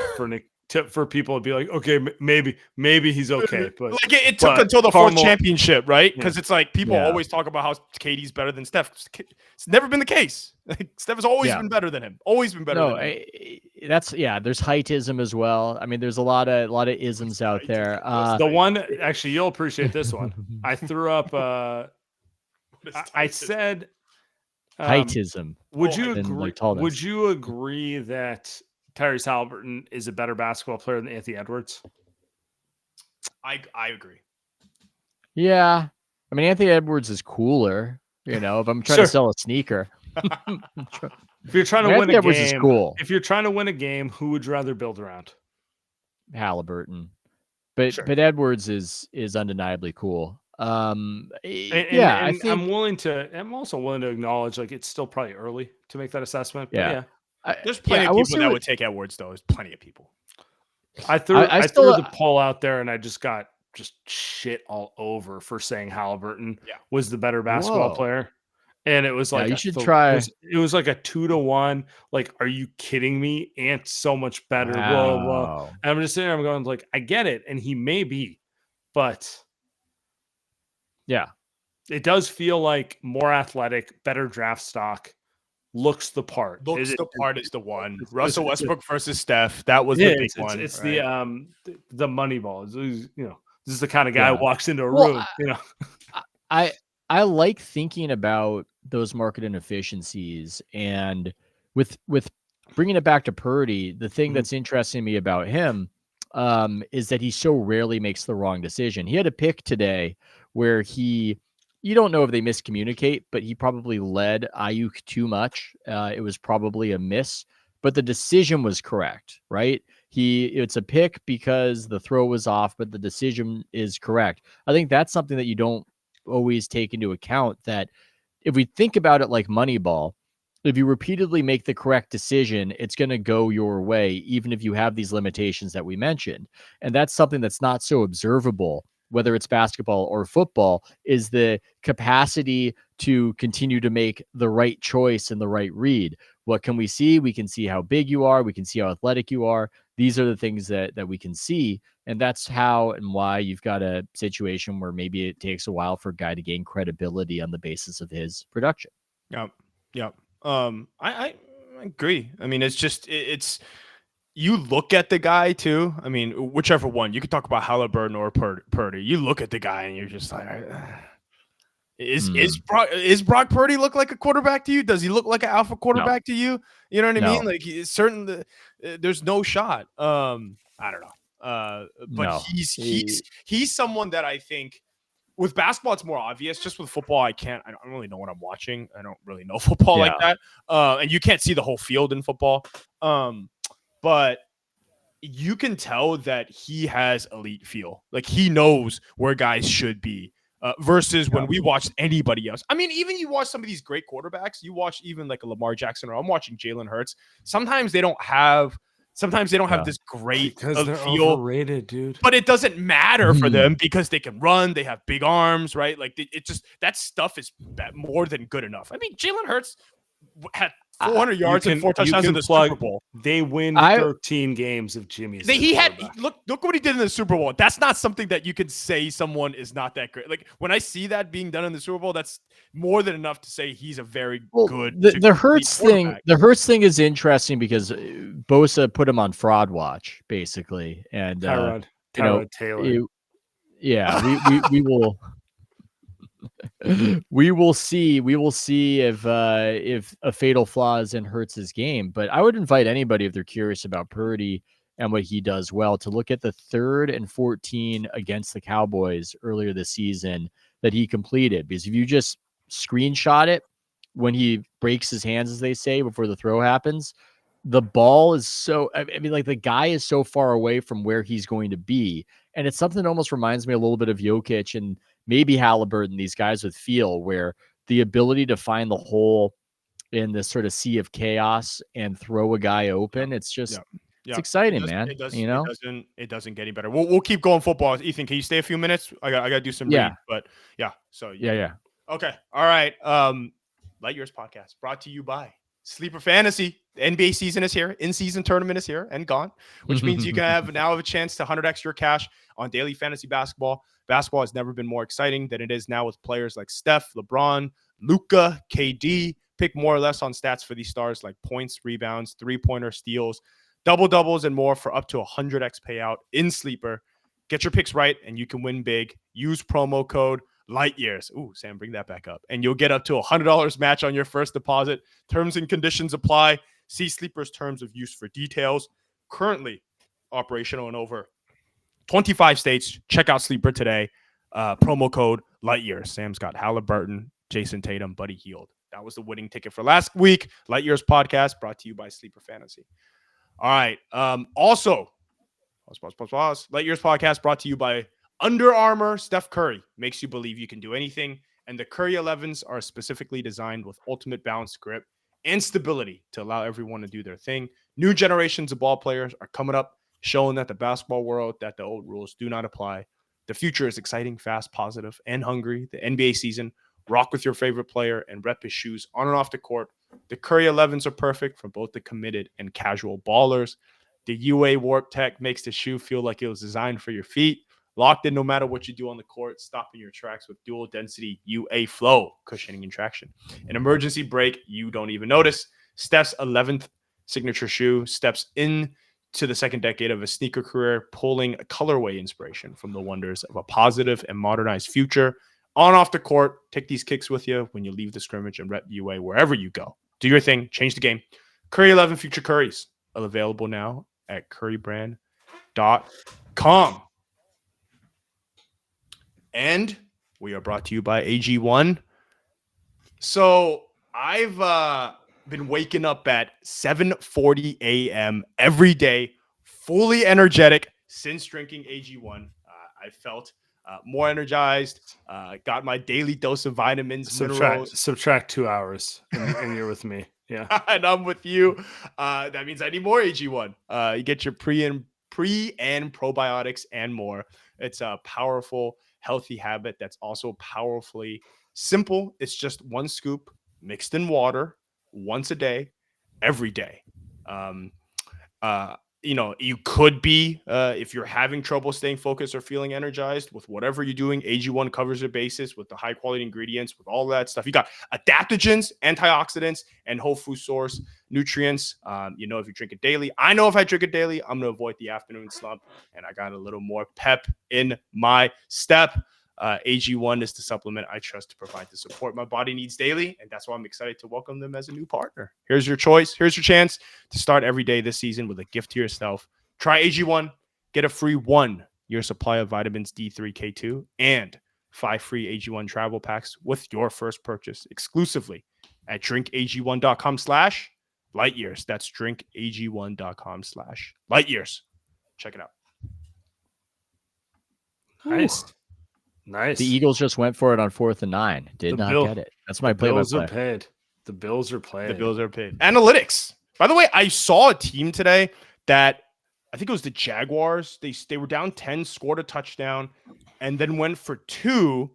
for people to be like, okay, maybe he's okay. But like it took until the 4th championship, right? Because it's like people always talk about how KD's better than Steph. It's never been the case. Like, Steph has always been better than him. Always been better than him. There's heightism as well. I mean, there's a lot of isms out there. The one, actually, you'll appreciate this one. I threw up. I said heightism. Would you agree? Would you agree that Tyrese Haliburton is a better basketball player than Anthony Edwards? I agree. Yeah, I mean Anthony Edwards is cooler. If I'm trying to sell a sneaker. If you're trying to win a Edwards game, is cool. If you're trying to win a game, who would you rather build around? Haliburton, but Edwards is undeniably cool. I'm also willing to acknowledge like it's still probably early to make that assessment. But there's plenty of people that would take Edwards though. There's plenty of people. I threw the poll out there and I just got shit all over for saying Haliburton was the better basketball player. And it was like you should try. It was like a 2-1. Like, are you kidding me? Ant's so much better. Wow. Whoa. And I'm just sitting there. I'm going like, I get it, and he may be, but it does feel like more athletic, better draft stock, looks the part. Looks the part is the one. Russell Westbrook versus Steph. That was the big one. It's the money ball. This is the kind of guy who walks into a room. I like thinking about those market inefficiencies, and with bringing it back to Purdy, the thing that's interesting to me about him is that he so rarely makes the wrong decision. He had a pick today where you don't know if they miscommunicate, but he probably led Ayuk too much. It was probably a miss, but the decision was correct, right? It's a pick because the throw was off, but the decision is correct. I think that's something that you don't always take into account, that if we think about it like Moneyball, if you repeatedly make the correct decision, it's going to go your way, even if you have these limitations that we mentioned. And that's something that's not so observable, whether it's basketball or football, is the capacity to continue to make the right choice and the right read. What can we see? We can see how big you are. We can see how athletic you are. These are the things that we can see. And that's how and why you've got a situation where maybe it takes a while for a guy to gain credibility on the basis of his production. Yep. I agree. I mean, it's you look at the guy too. I mean, whichever one. You could talk about Haliburton or Purdy. You look at the guy and you're just like, is Brock Purdy look like a quarterback to you? Does he look like an alpha quarterback to you? You know what I mean? Like, there's no shot. I don't know. But he's someone that I think with basketball it's more obvious. Just with football, I don't really know what I'm watching. I don't really know football like that. And you can't see the whole field in football. But you can tell that he has elite feel. Like he knows where guys should be. Versus when we watched anybody else. I mean, even you watch some of these great quarterbacks. You watch even like a Lamar Jackson, or I'm watching Jalen Hurts. Sometimes they don't have this great because they're feel. Overrated, dude. But it doesn't matter for them because they can run. They have big arms, right? Like it just that stuff is more than good enough. I mean, Jalen Hurts had 400 yards and 4 touchdowns in the Super Bowl. They win 13 games of Jimmy's. Look what he did in the Super Bowl. That's not something that you could say someone is not that great. Like when I see that being done in the Super Bowl, that's more than enough to say he's a very good. The Hurts thing. The Hurts thing is interesting because Bosa put him on fraud watch basically, and Tyrod Taylor. We will. We will see if a fatal flaw is in Hurts' game. But I would invite anybody, if they're curious about Purdy and what he does well, to look at the 3rd and 14 against the Cowboys earlier this season that he completed. Because if you just screenshot it when he breaks his hands, as they say, before the throw happens, the ball is the guy is so far away from where he's going to be. And it's something that almost reminds me a little bit of Jokic and maybe Haliburton, these guys with feel, where the ability to find the hole in this sort of sea of chaos and throw a guy open, it's just It's exciting, man. It does. You know, It doesn't get any better. We'll keep going football. Ethan, can you stay a few minutes? I got to do some read, but yeah. So yeah. Okay. All right. Light Years Podcast brought to you by Sleeper Fantasy. The NBA season is here. In-season tournament is here and gone, which means you can now have a chance to 100x your cash on daily fantasy basketball. Basketball has never been more exciting than it is now with players like Steph, LeBron, Luka, KD. Pick more or less on stats for these stars like points, rebounds, three-pointer, steals, double-doubles, and more for up to 100x payout in Sleeper. Get your picks right, and you can win big. Use promo code LIGHTYEARS. Ooh, Sam, bring that back up. And you'll get up to $100 match on your first deposit. Terms and conditions apply. See Sleeper's terms of use for details. Currently operational in over 25 states. Check out Sleeper today. Promo code LIGHTYEARS. Sam's got Haliburton, Jason Tatum, Buddy Hield. That was the winning ticket for last week. Light Years Podcast brought to you by Sleeper Fantasy. All right. Also, Light Years Podcast brought to you by Under Armour. Steph Curry makes you believe you can do anything. And the Curry 11s are specifically designed with ultimate balance, grip, and stability to allow everyone to do their thing. New generations of ball players are coming up, showing that the basketball world, that the old rules do not apply. The future is exciting, fast, positive, and hungry. The NBA season, rock with your favorite player and rep his shoes on and off the court. The Curry 11s are perfect for both the committed and casual ballers. The UA Warp Tech makes the shoe feel like it was designed for your feet. Locked in no matter what you do on the court, stopping your tracks with dual density UA Flow, cushioning and traction. An emergency brake you don't even notice. Steph's 11th signature shoe steps into the second decade of a sneaker career, pulling a colorway inspiration from the wonders of a positive and modernized future. On off the court, take these kicks with you when you leave the scrimmage and rep UA wherever you go. Do your thing, change the game. Curry 11 Future Curries are available now at currybrand.com. And we are brought to you by AG1. So I've been waking up at 7:40 a.m. every day, fully energetic since drinking AG1. I felt more energized, got my daily dose of vitamins, minerals. Subtract 2 hours, and you're with me. Yeah. And I'm with you. That means I need more AG1. You get your pre and probiotics and more. It's a powerful, healthy habit that's also powerfully simple. It's just one scoop mixed in water once a day, every day. You could be, if you're having trouble staying focused or feeling energized with whatever you're doing, AG1 covers your bases with the high quality ingredients, with all that stuff. You got adaptogens, antioxidants, and whole food source nutrients. If you drink it daily, I know if I drink it daily, I'm going to avoid the afternoon slump, and I got a little more pep in my step. AG1 is the supplement I trust to provide the support my body needs daily, and that's why I'm excited to welcome them as a new partner. Here's your choice. Here's your chance to start every day this season with a gift to yourself. Try AG1. Get a free 1-year supply of vitamins D3, K2, and 5 free AG1 travel packs with your first purchase exclusively at drinkag1.com/lightyears. That's drinkag1.com/lightyears. Check it out. Nice. Nice. The Eagles just went for it on 4th and 9. Did not get it. That's my play. Bills are paid. The Bills are paid. The Bills are paid. Analytics. By the way, I saw a team today that I think it was the Jaguars. They were down 10, scored a touchdown, and then went for 2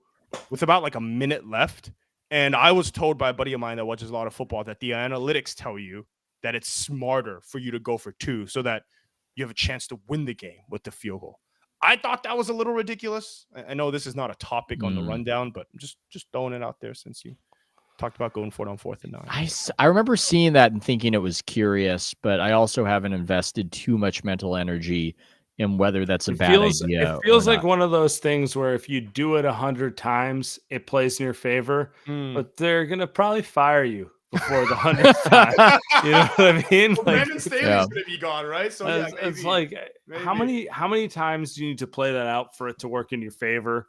with about like a minute left. And I was told by a buddy of mine that watches a lot of football that the analytics tell you that it's smarter for you to go for 2 so that you have a chance to win the game with the field goal. I thought that was a little ridiculous. I know this is not a topic on the rundown, but I'm just throwing it out there since you talked about going for it on 4th and 9. I remember seeing that and thinking it was curious, but I also haven't invested too much mental energy in whether that's a bad idea. It feels like one of those things where if you do it 100 times, it plays in your favor, but they're going to probably fire you before the 100th time. You know what I mean? Well, Brandon Staley's gonna be gone, right? So it's like how many times do you need to play that out for it to work in your favor?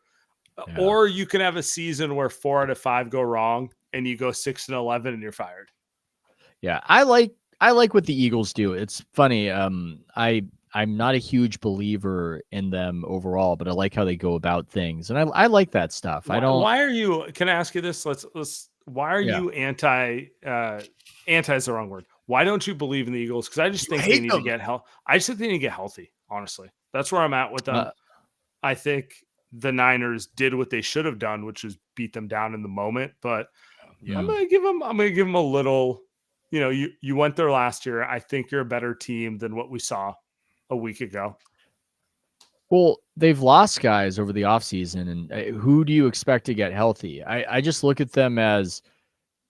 Yeah. Or you can have a season where 4 out of 5 go wrong and you go 6 and 11 and you're fired. Yeah, I like what the Eagles do. It's funny. I'm not a huge believer in them overall, but I like how they go about things, and I like that stuff. Why are you? Can I ask you this? Let's. Why are you anti is the wrong word. Why don't you believe in the Eagles? Because I just think they need to get I just think they need to get healthy. Honestly, that's where I'm at with them. I think the Niners did what they should have done, which was beat them down in the moment. But I'm gonna give them a little. You know, you went there last year. I think you're a better team than what we saw a week ago. Well, they've lost guys over the offseason, and who do you expect to get healthy? I just look at them as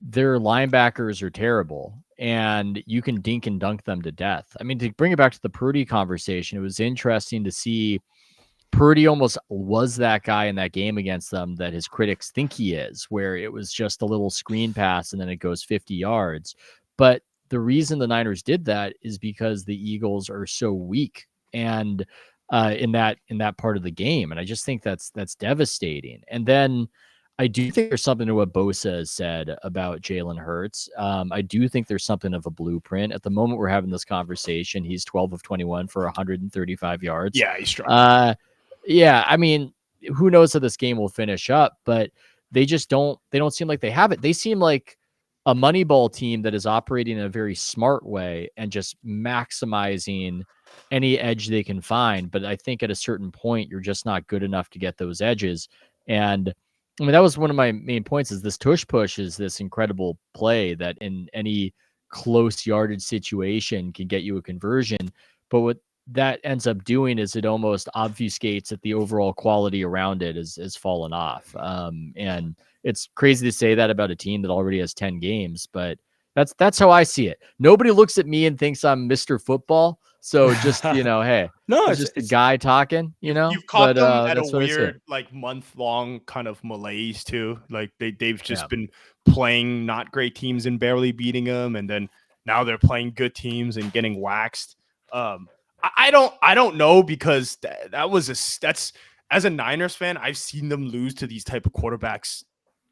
their linebackers are terrible, and you can dink and dunk them to death. I mean, to bring it back to the Purdy conversation, it was interesting to see Purdy almost was that guy in that game against them that his critics think he is, where it was just a little screen pass and then it goes 50 yards. But the reason the Niners did that is because the Eagles are so weak and in that part of the game. And I just think that's devastating. And then I do think there's something to what Bosa has said about Jalen Hurts. I do think there's something of a blueprint. At the moment we're having this conversation, he's 12 of 21 for 135 yards. Yeah, he's strong. Yeah, I mean, who knows how this game will finish up, but they don't seem like they have it. They seem like a Moneyball team that is operating in a very smart way and just maximizing any edge they can find. But I think at a certain point, you're just not good enough to get those edges. And I mean, that was one of my main points is this tush push is this incredible play that in any close yardage situation can get you a conversion. But what that ends up doing is it almost obfuscates that the overall quality around it has fallen off. And it's crazy to say that about a team that already has 10 games, but that's how I see it. Nobody looks at me and thinks I'm Mr. Football. So just, hey, no, it's just a guy talking, You've caught them at a weird, like month-long kind of malaise too. Like they've just been playing not great teams and barely beating them. And then now they're playing good teams and getting waxed. I don't know because that's as a Niners fan, I've seen them lose to these type of quarterbacks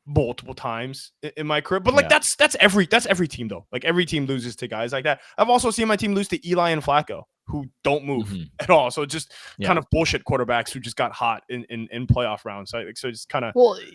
multiple times in my career. But like that's every team though. Like every team loses to guys like that. I've also seen my team lose to Eli and Flacco, who don't move at all. So just kind of bullshit quarterbacks who just got hot in playoff rounds. So it's kind of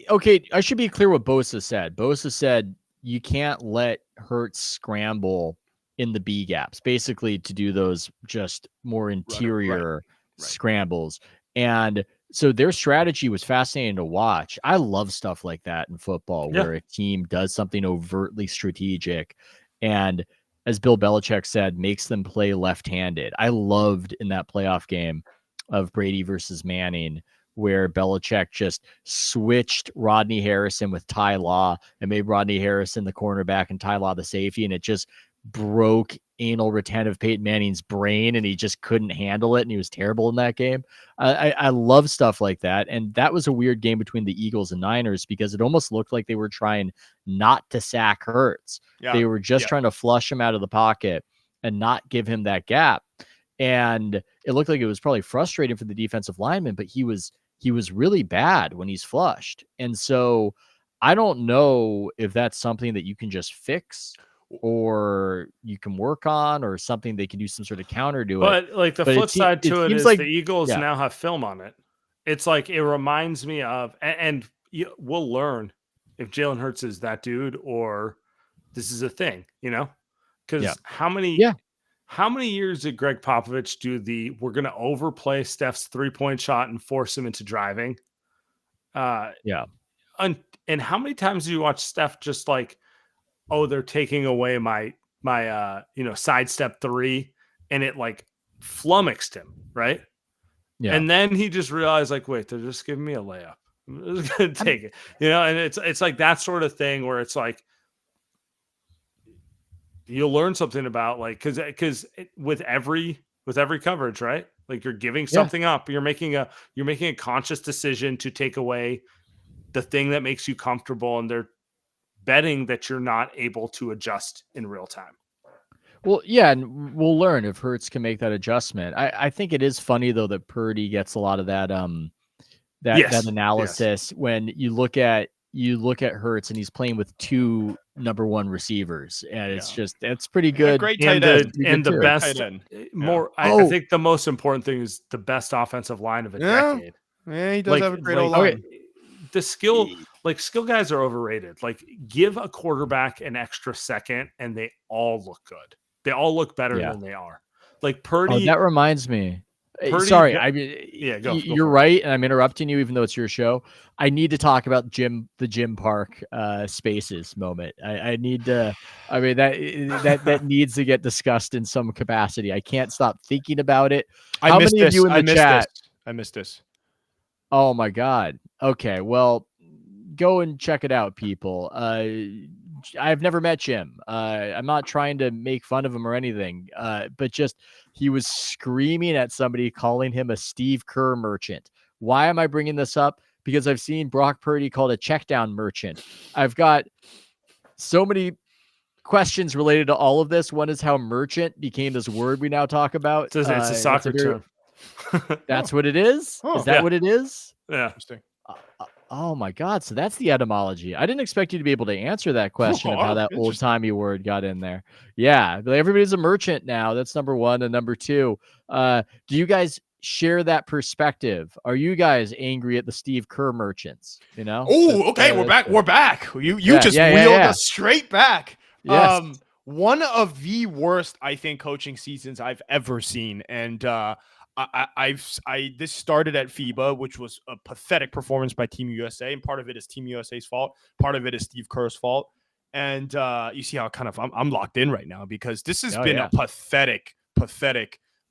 okay. I should be clear what Bosa said. Bosa said you can't let Hurts scramble in the B gaps, basically to do those just more interior scrambles. And so their strategy was fascinating to watch. I love stuff like that in football where a team does something overtly strategic and, as Bill Belichick said, makes them play left-handed. I loved in that playoff game of Brady versus Manning where Belichick just switched Rodney Harrison with Ty Law and made Rodney Harrison the cornerback and Ty Law the safety, and it just broke anal retentive Peyton Manning's brain, and he just couldn't handle it, and he was terrible in that game. I love stuff like that, and that was a weird game between the Eagles and Niners because it almost looked like they were trying not to sack Hurts. They were just trying to flush him out of the pocket and not give him that gap, and it looked like it was probably frustrating for the defensive lineman, but he was really bad when he's flushed. And so I don't know if that's something that you can just fix or you can work on, or something they can do some sort of counter to it. But like the flip side to it is like the Eagles now have film on it. It's like, it reminds me of, and we'll learn if Jalen Hurts is that dude or this is a thing, because how many years did Greg Popovich do we're going to overplay Steph's 3-point shot and force him into driving? And how many times do you watch Steph just like, oh, they're taking away my sidestep 3, and it like flummoxed him, right? Yeah. And then he just realized, like, wait, they're just giving me a layup. I'm just gonna take it. And it's like that sort of thing where it's like you'll learn something about, like, because with every coverage, right? Like you're giving something up. You're making a conscious decision to take away the thing that makes you comfortable, and they're betting that you're not able to adjust in real time. Well, yeah, and we'll learn if Hurts can make that adjustment. I think it is funny though that Purdy gets a lot of that that analysis when you look at Hurts and he's playing with 2 number 1 receivers, and it's just that's pretty good. Great tight end. And the best I think the most important thing is the best offensive line of a decade. Yeah, he does have a great old line. The skill, like skill guys are overrated. Like give a quarterback an extra second and they all look good. They all look better than they are. Like Purdy. Oh, that reminds me. Purdy Sorry, got- go you're right, and I'm interrupting you, even though it's your show. I need to talk about the Jim Park spaces moment. I need to. I mean that needs to get discussed in some capacity. I can't stop thinking about it. How many of you in the chat? I missed this. Oh my God. Okay, well, go and check it out, people. I've never met Jim. I'm not trying to make fun of him or anything, but just he was screaming at somebody calling him a Steve Kerr merchant. Why am I bringing this up? Because I've seen Brock Purdy called a check down merchant. I've got so many questions related to all of this. One is how merchant became this word we now talk about. It's a soccer term. That's what it is? Is that what it is? Yeah. Interesting. Oh my God. So that's the etymology. I didn't expect you to be able to answer that question of how that old timey word got in there. Yeah. Like everybody's a merchant now. That's number one. And number two, do you guys share that perspective? Are you guys angry at the Steve Kerr merchants? You know? Oh, okay. We're back. We're back. You just wheeled us straight back. Yes. One of the worst, I think, coaching seasons I've ever seen. And, this started at FIBA, which was a pathetic performance by Team USA, and part of it is Team USA's fault. Part of it is Steve Kerr's fault, and you see how kind of I'm locked in right now because this has been a pathetic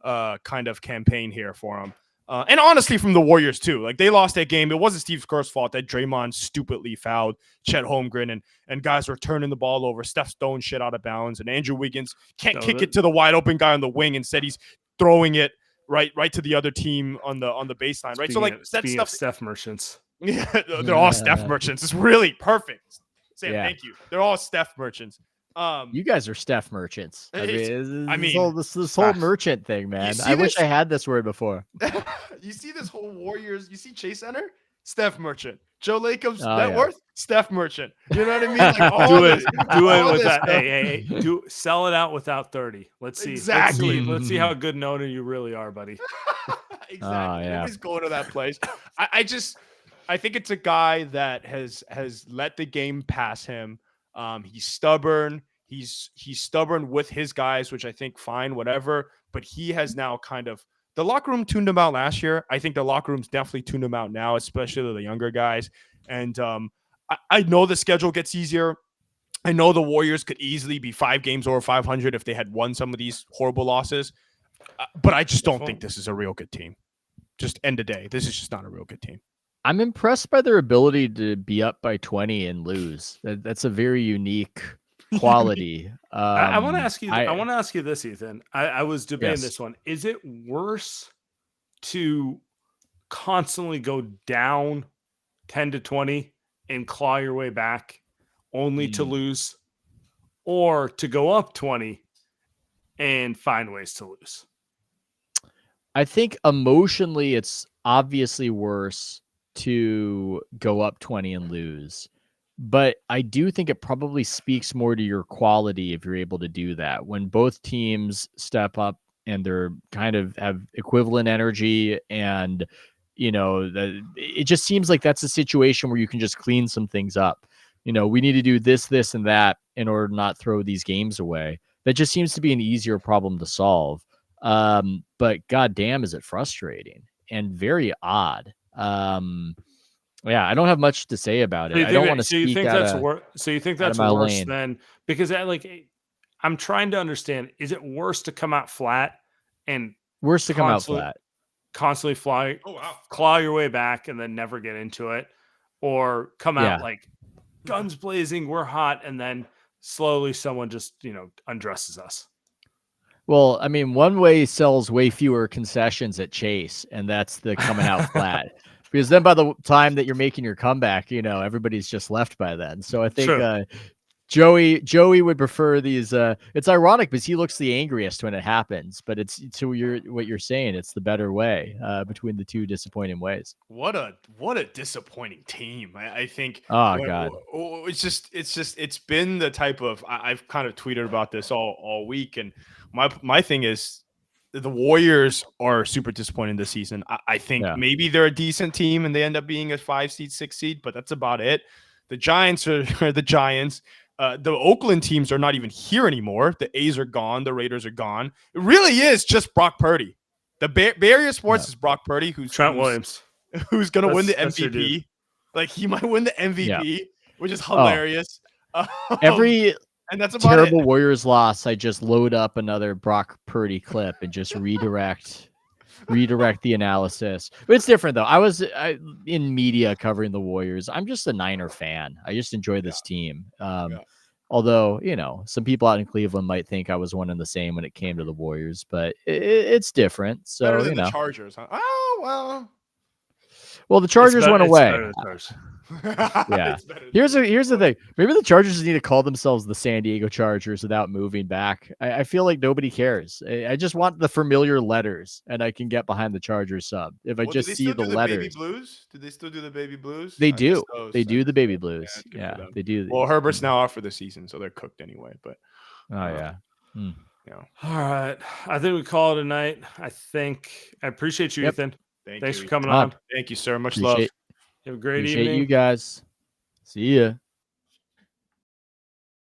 kind of campaign here for him, and honestly from the Warriors too. Like they lost that game. It wasn't Steve Kerr's fault that Draymond stupidly fouled Chet Holmgren and guys were turning the ball over. Steph Stone shit out of bounds, and Andrew Wiggins can't kick it to the wide open guy on the wing. Instead, he's throwing it right to the other team on the baseline, right? So like that stuff. Steph merchants. Yeah, they're all Steph merchants. It's really perfect. Sam, thank you. They're all Steph merchants. You guys are Steph merchants. This whole merchant thing, man. I wish I had this word before. You see this whole Warriors. You see Chase Center, Steph merchant. Joe Lacob's net worth, Steph merchant. You know what I mean? Like do it with that. Hey, sell it out without 30. Let's see. Exactly. Let's see how good an owner you really are, buddy. Exactly. He's going to that place. I think it's a guy that has let the game pass him. He's stubborn. He's stubborn with his guys, which I think fine, whatever. But he has now kind of. The locker room tuned him out last year. I think the locker room's definitely tuned him out now, especially the younger guys. And I know the schedule gets easier. I know the Warriors could easily be 5 games over 500 if they had won some of these horrible losses. But I just don't think this is a real good team. Just end of day. This is just not a real good team. I'm impressed by their ability to be up by 20 and lose. That's a very unique quality. I want to ask you. I want to ask you this, Ethan. I was debating this one. Is it worse to constantly go down 10 to 20 and claw your way back, only to lose, or to go up 20 and find ways to lose? I think emotionally, it's obviously worse to go up 20 and lose. But I do think it probably speaks more to your quality if you're able to do that. When both teams step up and they're kind of have equivalent energy and, it just seems like that's a situation where you can just clean some things up. We need to do this, and that in order to not throw these games away. That just seems to be an easier problem to solve. But goddamn, is it frustrating and very odd. Yeah, I don't have much to say about it. I don't want to speak So you think that's worse than, because I'm trying to understand, is it worse to come out flat and constantly claw your way back and then never get into it, or come out like guns blazing, we're hot, and then slowly someone just, undresses us? Well, I mean, one way sells way fewer concessions at Chase, and that's the coming out flat. Because then by the time that you're making your comeback, everybody's just left by then. So I think Joey would prefer these. It's ironic because he looks the angriest when it happens, but it's to what you're saying. It's the better way between the two disappointing ways. What a disappointing team. I think. Oh God. It's been the type of, I've kind of tweeted about this all week, and my thing is, the Warriors are super disappointing this season. I think maybe they're a decent team and they end up being a 5 seed, 6 seed, but that's about it. The Giants are the Giants. The Oakland teams are not even here anymore. The A's are gone. The Raiders are gone. It really is just Brock Purdy. The Bay Area Sports is Brock Purdy, who's Williams, who's going to win the MVP. Like, he might win the MVP, which is hilarious. And that's about terrible it. Warriors loss. I just load up another Brock Purdy clip and just redirect the analysis. But it's different though. I was in media covering the Warriors. I'm just a Niner fan. I just enjoy this team. Although, some people out in Cleveland might think I was one and the same when it came to the Warriors, but it's different. So, better than the Chargers, huh? Oh, well. Well, the Chargers went away. Yeah. Here's the thing. Maybe the Chargers need to call themselves the San Diego Chargers without moving back. I feel like nobody cares. I just want the familiar letters, and I can get behind the Chargers sub if I just see the letters. Baby Blues? Do they still do the Baby Blues? They do. They do the Baby Blues. Yeah, they do. Well, Herbert's now off for the season, so they're cooked anyway. But all right. I think we call it a night. I appreciate you, Ethan. Thanks for coming on. Thank you, sir. Much love. Have a great evening. You guys. See ya.